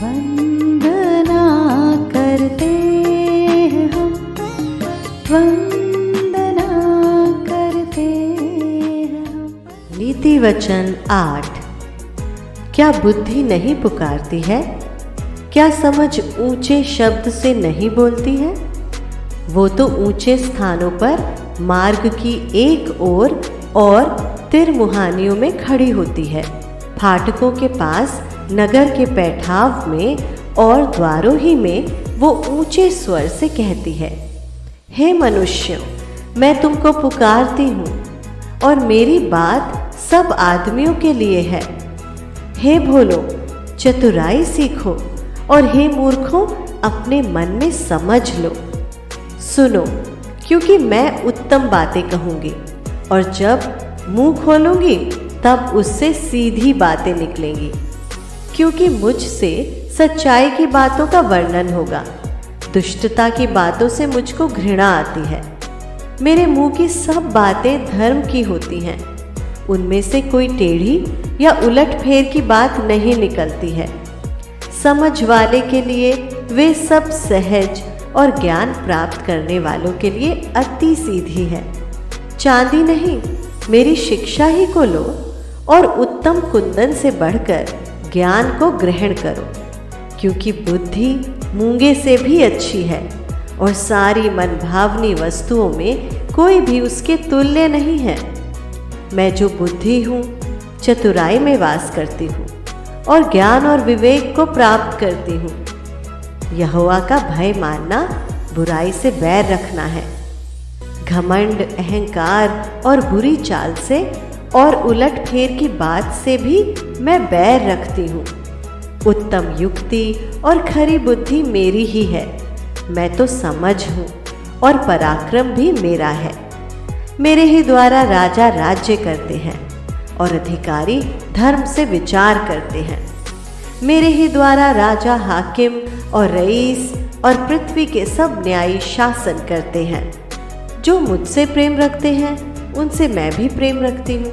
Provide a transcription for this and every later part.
वंदना करते हैं हम, वंदना करते हैं हम। नीति वचन 8। क्या बुद्धि नहीं पुकारती है? क्या समझ ऊंचे शब्द से नहीं बोलती है? वो तो ऊंचे स्थानों पर मार्ग की एक ओर और तिरमुहानियों में खड़ी होती है, फाटकों के पास, नगर के पैठाव में और द्वारों ही में वो ऊंचे स्वर से कहती है, हे मनुष्यों, मैं तुमको पुकारती हूँ और मेरी बात सब आदमियों के लिए है। हे भोलो, चतुराई सीखो और हे मूर्खों, अपने मन में समझ लो। सुनो, क्योंकि मैं उत्तम बातें कहूँगी और जब मुंह खोलूंगी तब उससे सीधी बातें निकलेंगी, क्योंकि मुझसे सच्चाई की बातों का वर्णन होगा। दुष्टता की बातों से मुझको घृणा आती है। मेरे मुंह की सब बातें धर्म की होती हैं, उनमें से कोई टेढ़ी या उलटफेर की बात नहीं निकलती है। समझ वाले के लिए वे सब सहज और ज्ञान प्राप्त करने वालों के लिए अति सीधी है। चांदी नहीं, मेरी शिक्षा ही को लो और उत्तम कुंदन से बढ़कर ज्ञान को ग्रहण करो, क्योंकि बुद्धि मूंगे से भी अच्छी है और सारी मनभावनी वस्तुओं में कोई भी उसके तुल्य नहीं है। मैं जो बुद्धि हूँ, चतुराई में वास करती हूँ और ज्ञान और विवेक को प्राप्त करती हूँ। यहोवा का भय मानना, बुराई से बैर रखना है। घमंड, अहंकार और बुरी चाल से और उलटफेर की बात से भी मैं बैर रखती हूँ। उत्तम युक्ति और खरी बुद्धि मेरी ही है। मैं तो समझ हूँ और पराक्रम भी मेरा है। मेरे ही द्वारा राजा राज्य करते हैं और अधिकारी धर्म से विचार करते हैं। मेरे ही द्वारा राजा, हाकिम और रईस और पृथ्वी के सब न्यायी शासन करते हैं। जो मुझसे प्रेम रखते हैं उनसे मैं भी प्रेम रखती हूँ,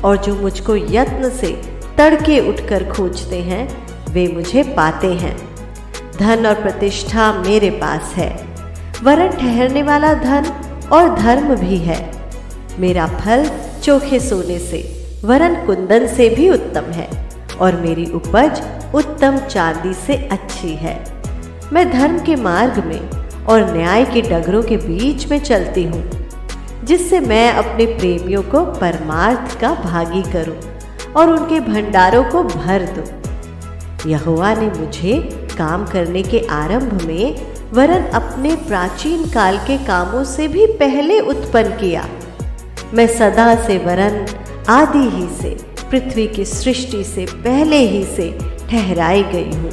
और जो मुझको यत्न से तड़के उठकर खोजते हैं वे मुझे पाते हैं। धन और प्रतिष्ठा मेरे पास है, वरन ठहरने वाला धन और धर्म भी है। मेरा फल चोखे सोने से वरन कुंदन से भी उत्तम है, और मेरी उपज उत्तम चांदी से अच्छी है। मैं धर्म के मार्ग में और न्याय के डगरों के बीच में चलती हूँ, जिससे मैं अपने प्रेमियों को परमार्थ का भागी करूं और उनके भंडारों को भर दूं। यहोवा ने मुझे काम करने के आरंभ में वरन अपने प्राचीन काल के कामों से भी पहले उत्पन्न किया। मैं सदा से वरन आदि ही से, पृथ्वी की सृष्टि से पहले ही से ठहराई गई हूँ।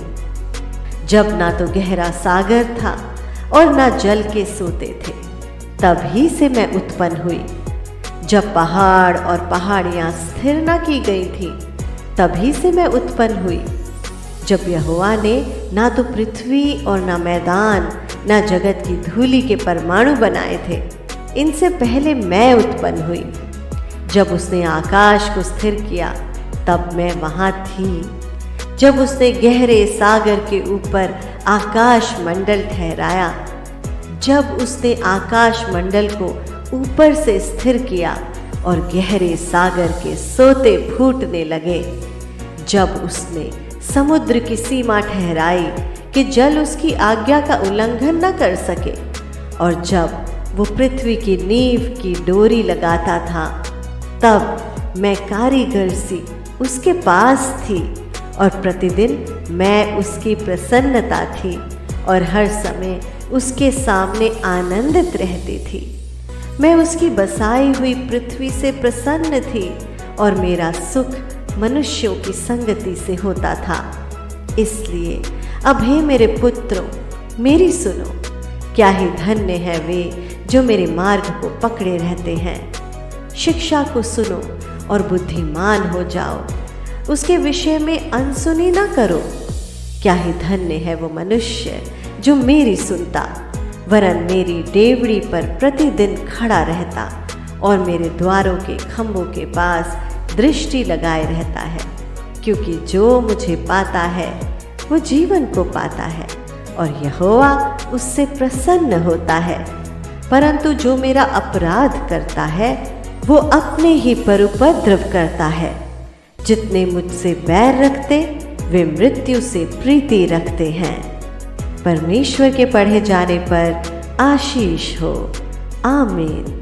जब ना तो गहरा सागर था और ना जल के सोते थे, तभी से मैं उत्पन्न हुई। जब पहाड़ और पहाड़ियाँ स्थिर न की गई थी, तभी से मैं उत्पन्न हुई। जब यहोवा ने ना तो पृथ्वी और ना मैदान, ना जगत की धूलि के परमाणु बनाए थे, इनसे पहले मैं उत्पन्न हुई। जब उसने आकाश को स्थिर किया, तब मैं वहाँ थी। जब उसने गहरे सागर के ऊपर आकाश मंडल ठहराया, जब उसने आकाश मंडल को ऊपर से स्थिर किया और गहरे सागर के सोते फूटने लगे, जब उसने समुद्र की सीमा ठहराई कि जल उसकी आज्ञा का उल्लंघन न कर सके, और जब वो पृथ्वी की नींव की डोरी लगाता था, तब मैं कारीगर सी उसके पास थी और प्रतिदिन मैं उसकी प्रसन्नता थी और हर समय उसके सामने आनंदित रहती थी। मैं उसकी बसाई हुई पृथ्वी से प्रसन्न थी और मेरा सुख मनुष्यों की संगति से होता था। इसलिए अब हे मेरे पुत्रों, मेरी सुनो। क्या ही धन्य है वे जो मेरे मार्ग को पकड़े रहते हैं। शिक्षा को सुनो और बुद्धिमान हो जाओ, उसके विषय में अनसुनी न करो। क्या ही धन्य है वो मनुष्य जो मेरी सुनता, वरन मेरी डेवड़ी पर प्रतिदिन खड़ा रहता और मेरे द्वारों के खंभों के पास दृष्टि लगाए रहता है। क्योंकि जो मुझे पाता है वो जीवन को पाता है और यहोवा उससे प्रसन्न होता है। परंतु जो मेरा अपराध करता है वो अपने ही पर उपद्रव करता है। जितने मुझसे बैर रखते वे मृत्यु से प्रीति रखते हैं। परमेश्वर के पढ़े जाने पर आशीष हो। आमीन।